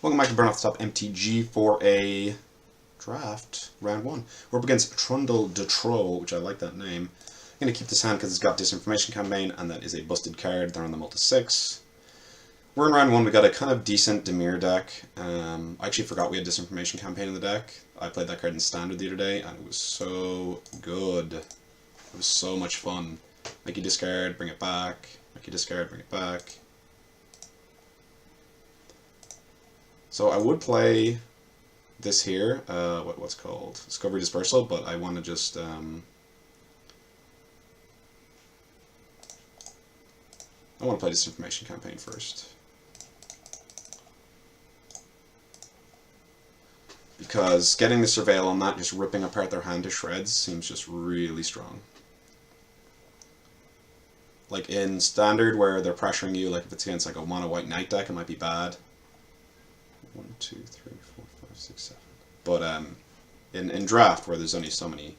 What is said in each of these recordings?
Welcome back to Burn Off the Top MTG for a draft, round 1. We're up against Trundle de Troll, which I like that name. I'm going to keep this hand because it's got Disinformation Campaign, and that is a busted card. They're on the multi-6. We're in round 1, we got a kind of decent Dimir deck. I actually forgot we had Disinformation Campaign in the deck. I played that card in Standard the other day, and it was so good. It was so much fun. Make you discard, bring it back. Make you discard, bring it back. So I would play this here, what's called Discovery Dispersal, but I want to just I want to play Disinformation Campaign first, because getting the Surveil on that, just ripping apart their hand to shreds, seems just really strong. Like in Standard, where they're pressuring you, like if it's against like a mono white knight deck, it might be bad. 1, 2, 3, 4, 5, 6, 7. But in draft, where there's only so many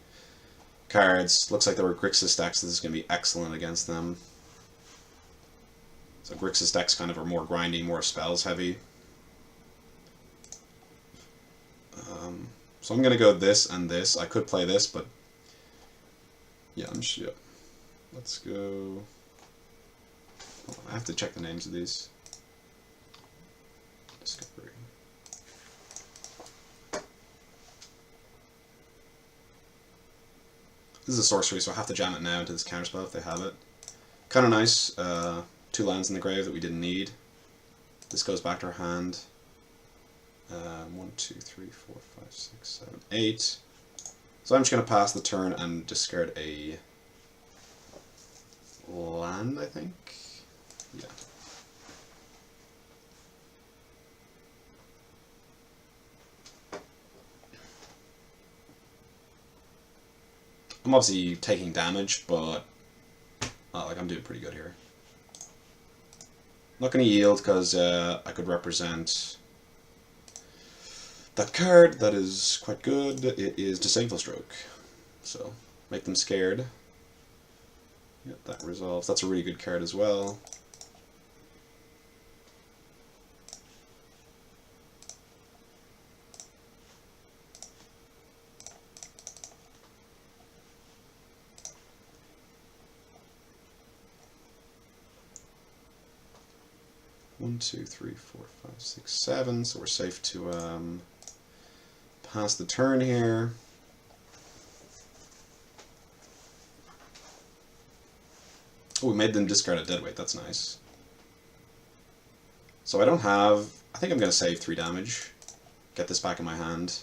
cards, looks like there were Grixis decks. This is going to be excellent against them. So Grixis decks kind of are more grindy, more spells heavy. So I'm going to go this and this. I could play this, but yeah, let's go. Hold on, I have to check the names of these. Discovery. This is a sorcery, so I have to jam it now into this counterspell if they have it. Kind of nice. 2 lands in the grave that we didn't need. This goes back to our hand. 1, 2, 3, 4, 5, 6, 7, 8. So I'm just going to pass the turn and discard a land, I think. Yeah. I'm obviously taking damage, but I'm doing pretty good here. Not going to yield because I could represent that card. That is quite good. It is Disable Stroke, so make them scared. Yeah, that resolves. That's a really good card as well. One, 2, 3, 4, 5, 6, 7. So we're safe to pass the turn here. Oh, we made them discard a deadweight. That's nice. So I don't have. I think I'm going to save 3 damage. Get this back in my hand.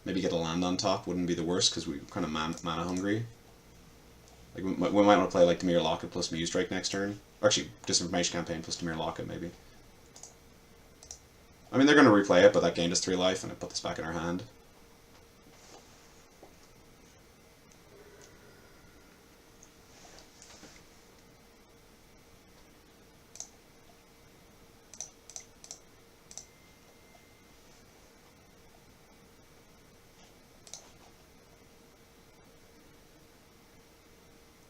Maybe get a land on top. Wouldn't be the worst because we're kind of mana hungry. Like we might want to play like Dimir Locket plus Muse Strike next turn. Actually, Disinformation Campaign plus Dimir Locket, maybe. I mean, they're going to replay it, but that gained us 3 life, and I put this back in our hand.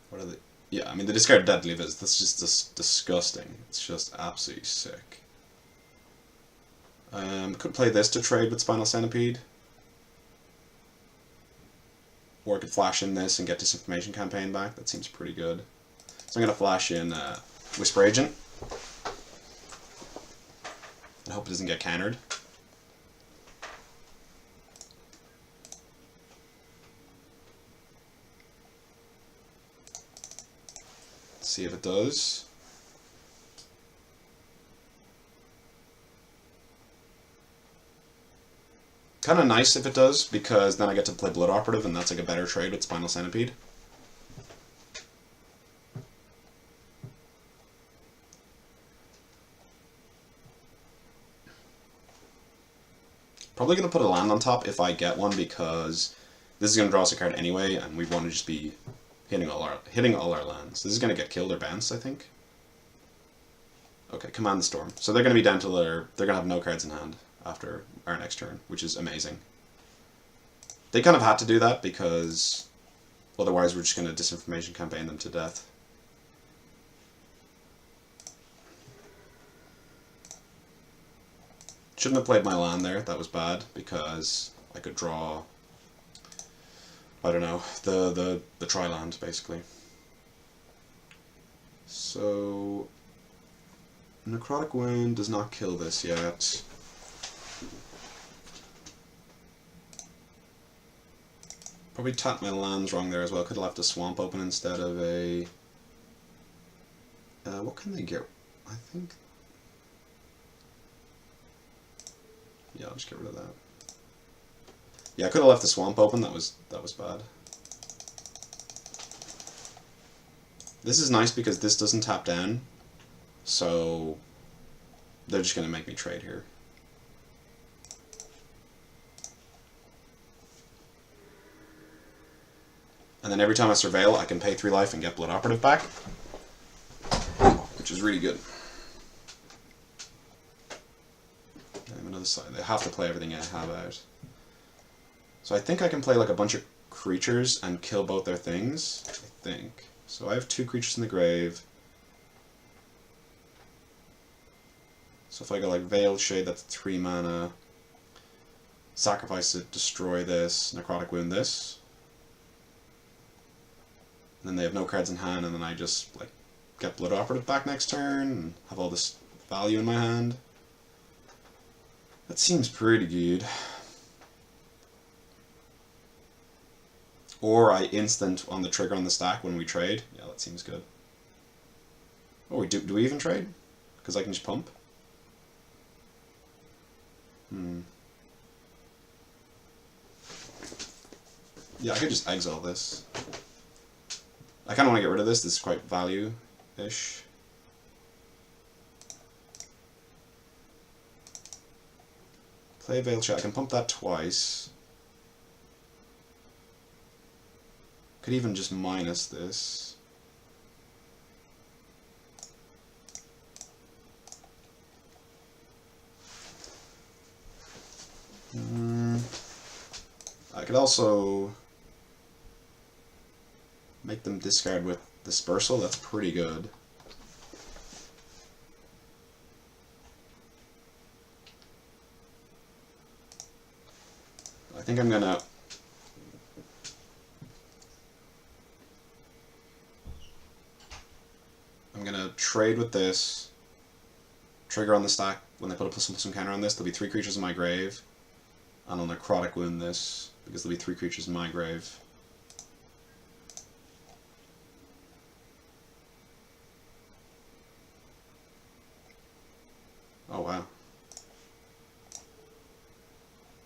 What are they? Yeah, I mean, the discard Deadly Viz, that's just disgusting. It's just absolutely sick. Could play this to trade with Spinal Centipede. Or I could flash in this and get Disinformation Campaign back. That seems pretty good. So I'm going to flash in Whisper Agent. And hope it doesn't get countered. See if it does. Kind of nice if it does, because then I get to play Blood Operative, and that's like a better trade with Spinal Centipede. Probably going to put a land on top if I get one, because this is going to draw us a card anyway, and we want to just be hitting all our lands. This is going to get killed or bounced, I think. Okay, Command the Storm. So they're going to be down to they're going to have no cards in hand after our next turn, which is amazing. They kind of had to do that because otherwise we're just going to Disinformation Campaign them to death. Shouldn't have played my land there, that was bad, because I could draw, I don't know, the tri-land, basically. So, Necrotic Wound does not kill this yet. Probably tapped my lands wrong there as well. Could have left a swamp open instead of a... what can they get? I think... Yeah, I'll just get rid of that. Yeah, I could have left the swamp open. That was bad. This is nice because this doesn't tap down, so they're just going to make me trade here. And then every time I surveil, I can pay 3 life and get Blood Operative back, which is really good. Another side. They have to play everything I have out. So I think I can play like a bunch of creatures and kill both their things. I think. So I have 2 creatures in the grave. So if I go like Veiled Shade, that's 3 mana. Sacrifice it, destroy this, Necrotic Wound this. And then they have no cards in hand, and then I just like get Blood Operative back next turn and have all this value in my hand. That seems pretty good. Or I instant on the trigger on the stack when we trade. Yeah, that seems good. Oh, do we even trade? Because I can just pump? Yeah, I could just exile this. I kind of want to get rid of this. This is quite value-ish. Play Veiled Shade. I can pump that twice. Could even just minus this. I could also make them discard with Dispersal. That's pretty good. I think I'm gonna trade with this, trigger on the stack. When they put a +1/+1 counter on this, there'll be 3 creatures in my grave, and I'll Necrotic Wound this, because there'll be 3 creatures in my grave. Oh wow.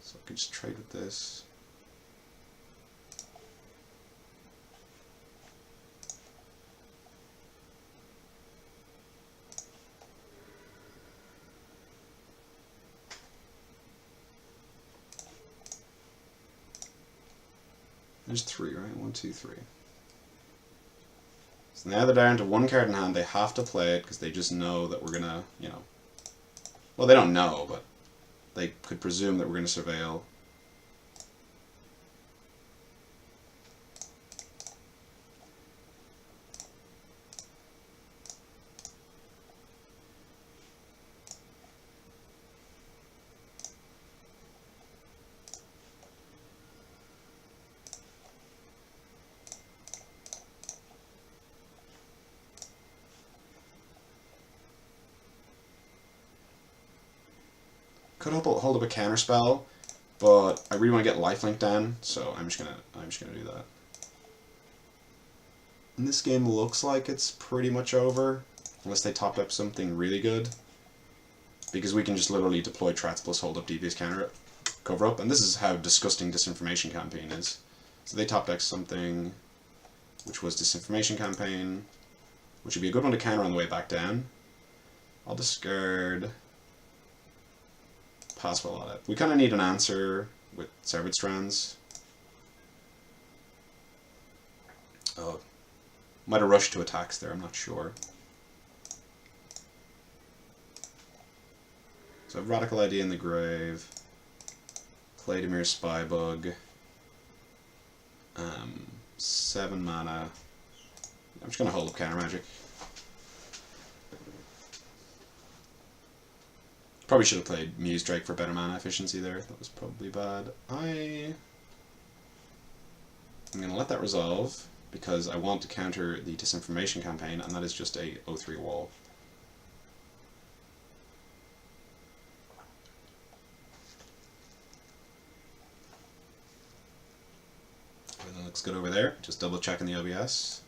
So I could just trade with this. There's 3, right? 1, 2, 3. So now they're down to 1 card in hand. They have to play it because they just know that we're gonna, you know. Well, they don't know, but they could presume that we're gonna surveil. Could hold up a counter spell, but I really want to get lifelink down, so I'm just gonna do that. And this game looks like it's pretty much over, unless they top up something really good, because we can just literally deploy Trats plus hold up Devious cover up, and this is how disgusting Disinformation Campaign is. So they top deck something, which was Disinformation Campaign, which would be a good one to counter on the way back down. I'll discard. Pass well on it. We kind of need an answer with Severed Strands. Oh, might have rushed to attacks there, I'm not sure. So I have Radical Idea in the grave. Clademir Spybug. 7 mana. I'm just going to hold up Counter Magic. Probably should have played Muse Drake for better mana efficiency there. That was probably bad. I'm going to let that resolve because I want to counter the Disinformation campaign, and that is just a 0-3 wall. Everything looks good over there. Just double checking the OBS.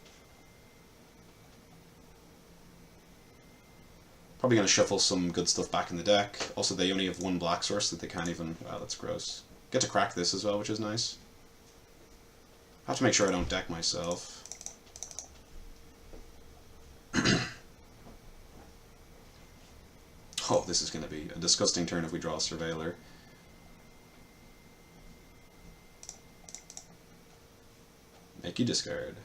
Probably going to shuffle some good stuff back in the deck. Also, they only have one black source that they can't even... Wow, that's gross. Get to crack this as well, which is nice. I have to make sure I don't deck myself. Oh, this is going to be a disgusting turn if we draw a Surveiller. Make you discard.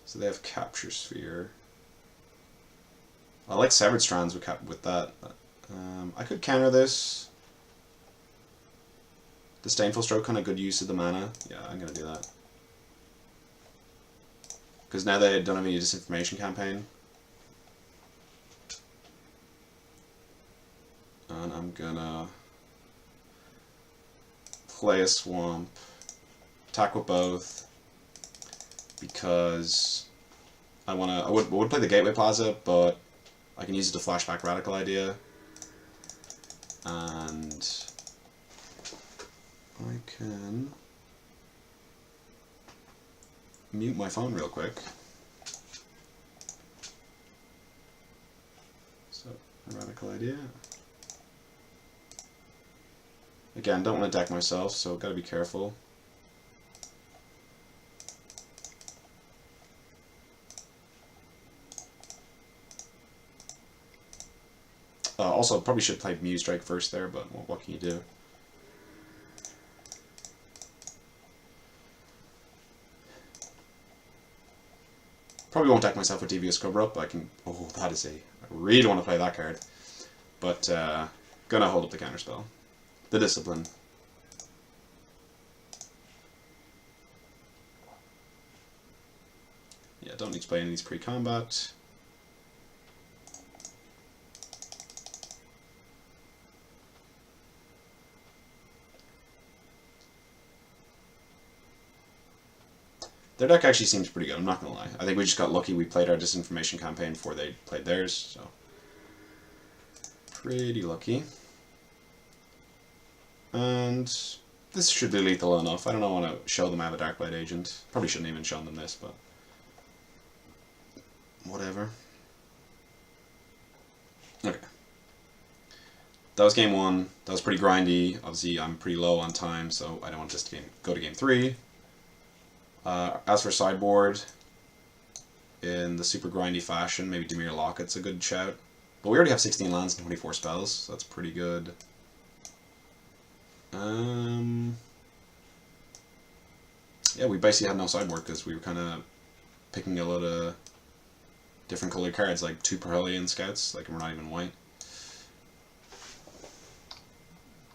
So they have Capture Sphere. I like Severed Strands with that. I could counter this. Disdainful Stroke, kind of good use of the mana. Yeah, I'm going to do that. Because now they don't have any Disinformation campaign. And I'm going to play a Swamp. Attack with both. Because I would play the Gateway Plaza, but I can use it to flashback Radical Idea, and I can mute my phone real quick. So, Radical Idea. Again, don't want to deck myself, so gotta be careful. Also, probably should play Muse Drake first there, but what can you do? Probably won't deck myself with Devious Cover Up. I can. Oh, that is a. I really want to play that card, but gonna hold up the counterspell, the Discipline. Yeah, don't need to play any of these pre-combat. Their deck actually seems pretty good, I'm not going to lie. I think we just got lucky we played our Disinformation campaign before they played theirs, so... Pretty lucky. And... this should be lethal enough. I don't want to show them I have a Darkblade Agent. Probably shouldn't even show them this, but... whatever. Okay. That was game 1. That was pretty grindy. Obviously, I'm pretty low on time, so I don't want this to go to game 3. As for sideboard, in the super grindy fashion, maybe Dimir Locket's a good shout. But we already have 16 lands and 24 spells, so that's pretty good. Yeah, we basically had no sideboard because we were kind of picking a lot of different colored cards, like 2 Perhelion Scouts, like we're not even white.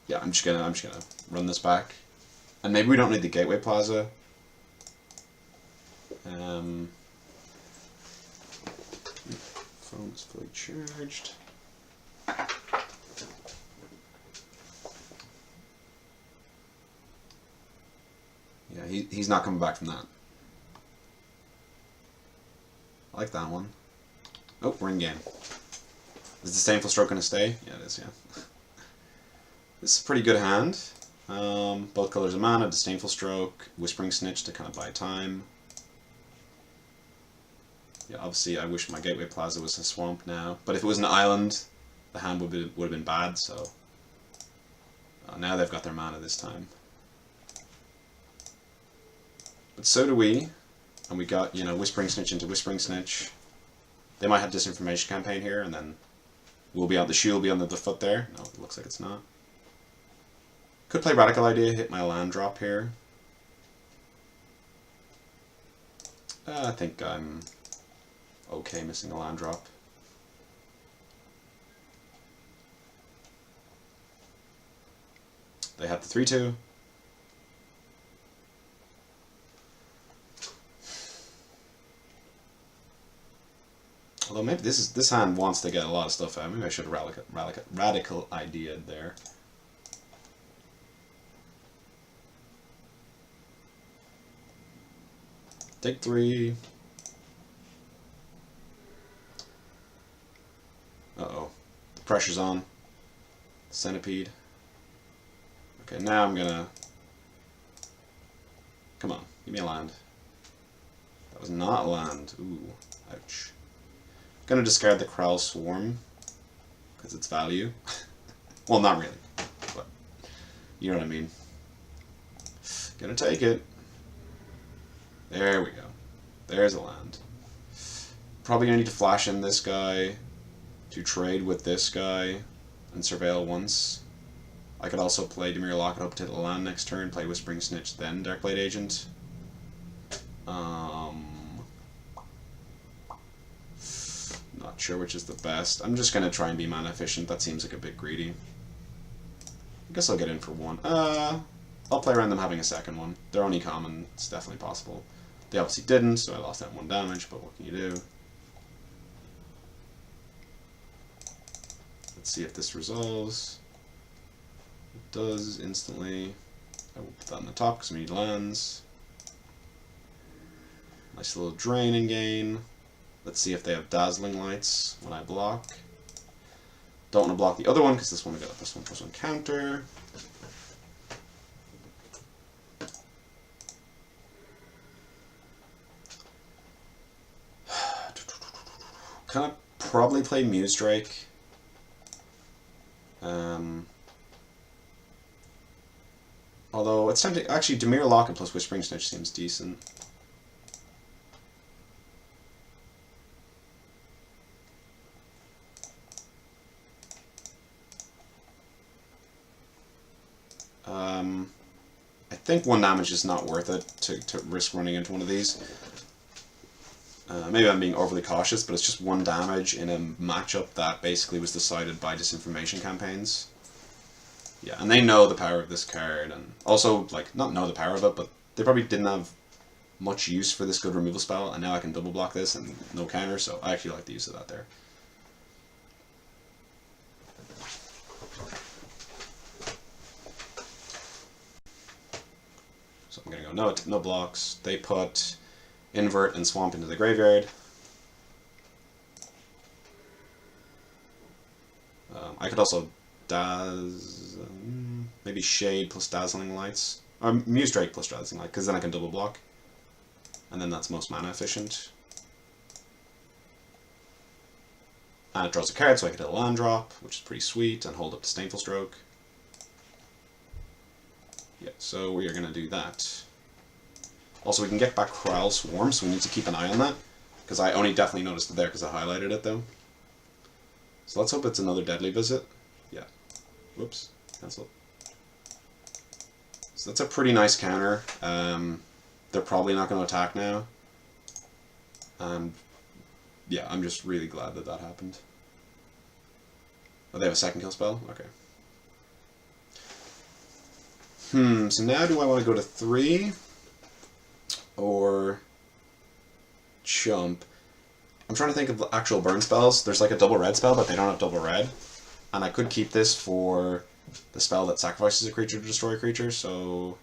Yeah, I'm just gonna run this back, and maybe we don't need the Gateway Plaza. Phone's fully charged. Yeah, he's not coming back from that. I like that one. Oh, we're in game. Is Disdainful Stroke gonna stay? Yeah, it is, yeah. This is a pretty good hand. Both colors of mana, Disdainful Stroke, Whispering Snitch to kind of buy time. Yeah, obviously I wish my Gateway Plaza was a swamp now, but if it was an island, the hand would have been bad, so... now they've got their mana this time. But so do we, and we got, you know, Whispering Snitch into Whispering Snitch. They might have Disinformation campaign here, and then we'll be on the shoe will be on the foot there. No, it looks like it's not. Could play Radical Idea, hit my land drop here. I think I'm okay missing a land drop. They had the 3-2. Although maybe this hand wants to get a lot of stuff out. Maybe I should have radical idea there. Take 3. Uh-oh. The pressure's on. Centipede. Okay, now I'm gonna... Come on, give me a land. That was not a land. Ooh, ouch. Gonna discard the Crowl Swarm, because it's value. Well, not really, but you know what I mean. Gonna take it. There we go. There's a land. Probably gonna need to flash in this guy to trade with this guy and surveil once. I could also play Dimir Locket, hope to hit a land next turn, play Whispering Snitch, then Darkblade Agent. Not sure which is the best. I'm just gonna try and be mana efficient. That seems like a bit greedy. I guess I'll get in for 1. I'll play around them having a second one. They're only common, it's definitely possible. They obviously didn't, so I lost that 1 damage, but what can you do? Let's see if this resolves. It does instantly. I will put that on the top because we need lands. Nice little drain and gain. Let's see if they have Dazzling Lights when I block. Don't want to block the other one because this one we got this 1/1 counter. Kind of probably play Muse Drake. Although it's time to actually Dimir Locket plus Whispering Snitch seems decent. I think 1 damage is not worth it to risk running into one of these. Maybe I'm being overly cautious, but it's just 1 damage in a matchup that basically was decided by disinformation campaigns. Yeah, and they know the power of this card, and also, like, not know the power of it, but they probably didn't have much use for this good removal spell, and now I can double block this and no counter, so I actually like the use of that there. So I'm gonna go no blocks. They put Invert and Swamp into the graveyard. I could also maybe Shade plus Dazzling Lights. Or Muse Drake plus Dazzling Light, because then I can double block. And then that's most mana efficient. And it draws a card, so I get a land drop, which is pretty sweet, and hold up Disdainful Stroke. Yeah, so we are going to do that. Also, we can get back Crowl Swarm, so we need to keep an eye on that, because I only definitely noticed it there because I highlighted it, though. So let's hope it's another Deadly Visit. Yeah. Whoops. Cancel. So that's a pretty nice counter. They're probably not going to attack now. Yeah, I'm just really glad that that happened. Oh, they have a second kill spell? Okay. So now do I want to go to 3? Or chump? I'm trying to think of the actual burn spells. There's like a double red spell, but they don't have double red. And I could keep this for the spell that sacrifices a creature to destroy a creature, so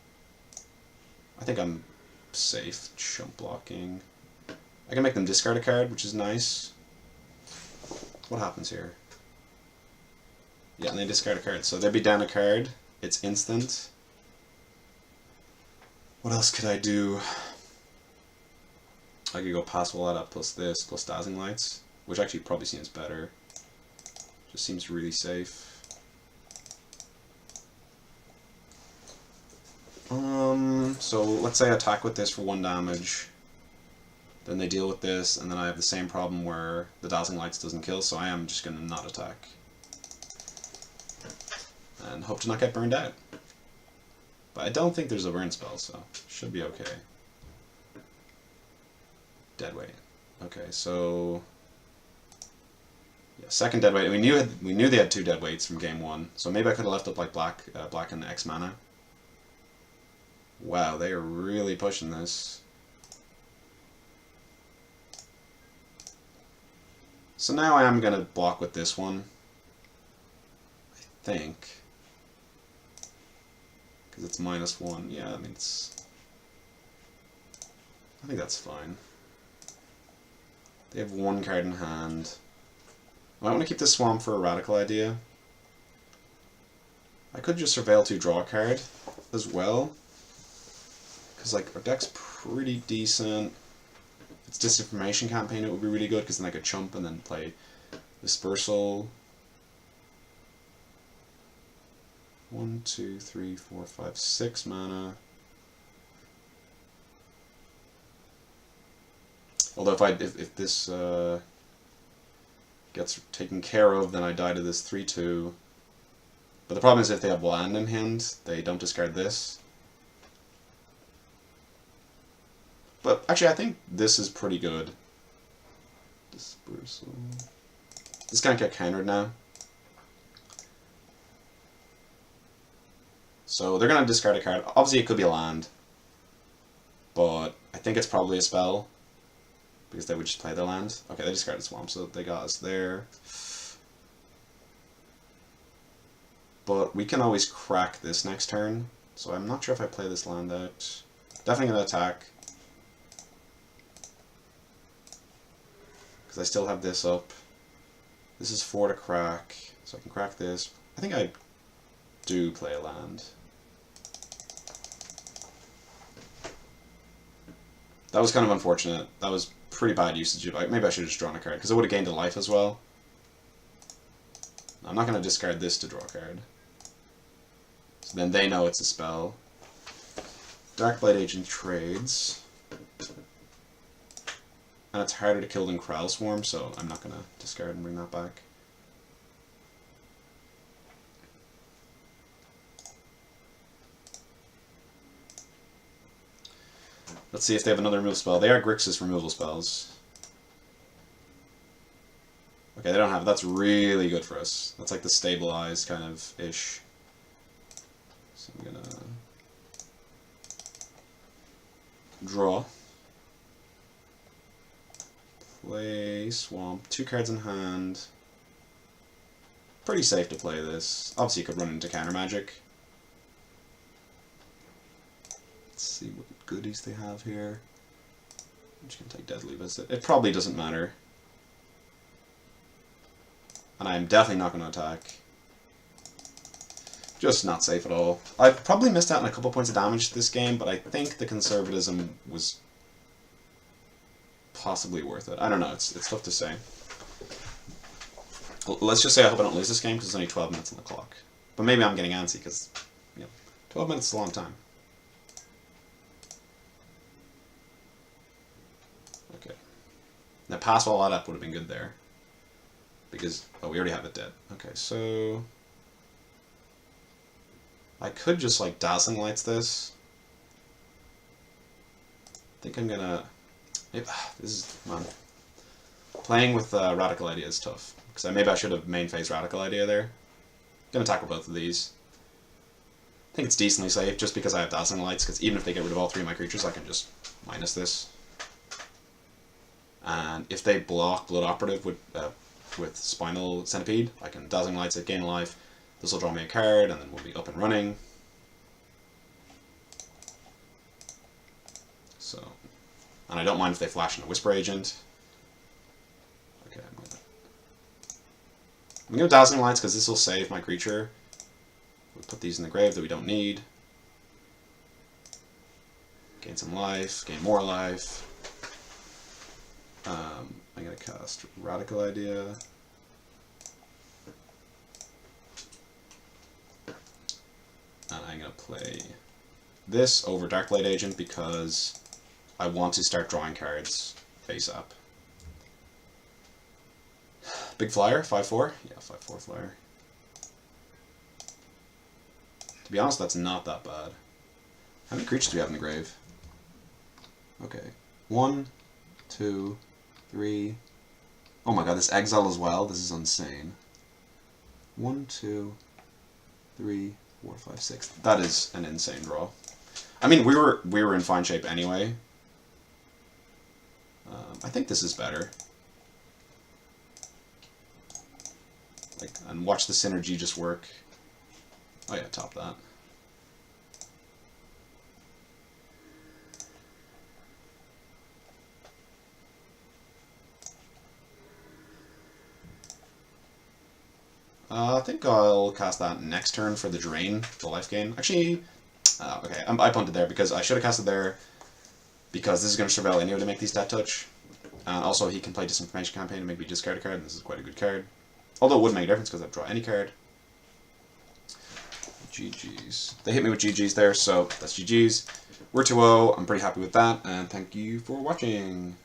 I think I'm safe chump blocking. I can make them discard a card, which is nice. What happens here? Yeah, and they discard a card. So they'd be down a card. It's instant. What else could I do? I could go pass Wallada plus this, plus Dazzling Lights, which actually probably seems better. Just seems really safe. So let's say I attack with this for 1 damage. Then they deal with this, and then I have the same problem where the Dazzling Lights doesn't kill, so I am just going to not attack. And hope to not get burned out. But I don't think there's a burn spell, so should be okay. Deadweight. Okay, so yeah, second deadweight. We knew they had 2 deadweights from game 1, so maybe I could have left up like black and X mana. Wow, they are really pushing this. So now I am going to block with this one. I think. Because it's -1. Yeah, I mean, I think that's fine. They have 1 card in hand. I want to keep this swamp for a radical idea. I could just Surveil to draw a card as well. Because, like, our deck's pretty decent. If it's Disinformation Campaign, it would be really good, because then I could chump and then play Dispersal. 1, 2, 3, 4, 5, 6 mana. Although if this gets taken care of, then I die to this 3/2. But the problem is if they have land in hand, they don't discard this. But actually, I think this is pretty good. Dispersal. This can't get countered now. So they're going to discard a card. Obviously, it could be a land. But I think it's probably a spell. Because they would just play their land. Okay, they discarded Swamp, so they got us there. But we can always crack this next turn. So I'm not sure if I play this land out. Definitely going to attack. Because I still have this up. This is 4 to crack. So I can crack this. I think I do play a land. That was kind of unfortunate. That was pretty bad usage of... Maybe I should have just drawn a card, because I would have gained a life as well. I'm not going to discard this to draw a card. So then they know it's a spell. Darkblade Agent trades. And it's harder to kill than Corral Swarm, so I'm not going to discard and bring that back. Let's see if they have another removal spell. They are Grixis removal spells. Okay, they don't have it. That's really good for us. That's like the stabilize kind of ish. So I'm gonna draw. Play Swamp. 2 cards in hand. Pretty safe to play this. Obviously you could run into counter magic. Let's see what goodies they have here. I'm just going to take Deadly Visit. It probably doesn't matter. And I'm definitely not going to attack. Just not safe at all. I probably missed out on a couple points of damage this game, but I think the conservatism was possibly worth it. I don't know, it's tough to say. Let's just say I hope I don't lose this game, because there's only 12 minutes on the clock. But maybe I'm getting antsy, because 12 minutes is a long time. Okay. Now pass all that up would have been good there. Because, oh, we already have it dead. Okay, so... I could just, like, Dazzling Lights this. I think I'm gonna... This is... Man. Playing with Radical Idea is tough. Because maybe I should have main phase Radical Idea there. Gonna tackle both of these. I think it's decently safe, just because I have Dazzling Lights, because even if they get rid of all 3 of my creatures, I can just minus this. And if they block Blood Operative with Spinal Centipede, I can Dazzling Lights it, gain life. This will draw me a card, and then we'll be up and running. So, and I don't mind if they flash in a Whisper Agent. Okay, I'm gonna Dazzling Lights because this will save my creature. We'll put these in the grave that we don't need. Gain some life, gain more life. I'm gonna cast Radical Idea. And I'm going to play this over Darkblade Agent because I want to start drawing cards ASAP. Big flyer, 5/4? Yeah, 5/4 flyer. To be honest, that's not that bad. How many creatures do we have in the grave? Okay. 1, 2, 3. Oh my god, this exile as well? This is insane. 1, 2, 3, 4, 5, 6. That is an insane draw. I mean, we were in fine shape anyway. I think this is better. Like, and watch the synergy just work. Oh yeah, top that. I think I'll cast that next turn for the drain, the life gain. Actually, okay, I punted there because I should have casted there because this is going to Chevelle anyway to make these stat touch. And also he can play Disinformation Campaign and make me discard a card, and this is quite a good card. Although it would make a difference because I'd draw any card. GG's. They hit me with GG's there, so that's GG's. We're 2-0, I'm pretty happy with that, and thank you for watching.